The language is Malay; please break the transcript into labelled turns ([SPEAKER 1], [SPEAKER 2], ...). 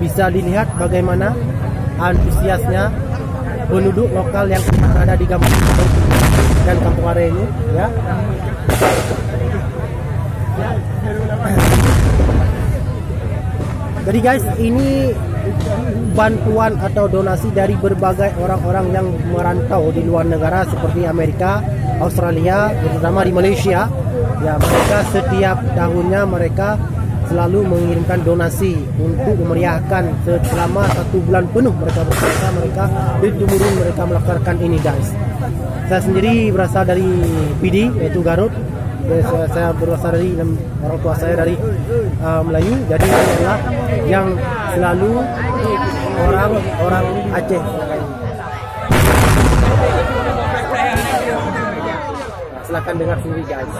[SPEAKER 1] bisa dilihat bagaimana antusiasnya penduduk lokal yang ada di Kampung dan Kampung Are ini, ya. Jadi guys, ini bantuan atau donasi dari berbagai orang-orang yang merantau di luar negara seperti Amerika, Australia, terutama di Malaysia. Ya, mereka setiap tahunnya mereka selalu mengirimkan donasi untuk memeriahkan selama 1 bulan penuh mereka berpuasa, mereka bertumurun mereka melakukan ini guys. Saya sendiri berasal dari PD, yaitu Garut. Saya berasal dari orang tua saya dari Melayu, jadi ini adalah yang selalu orang Aceh. Silakan dengar sendiri guys.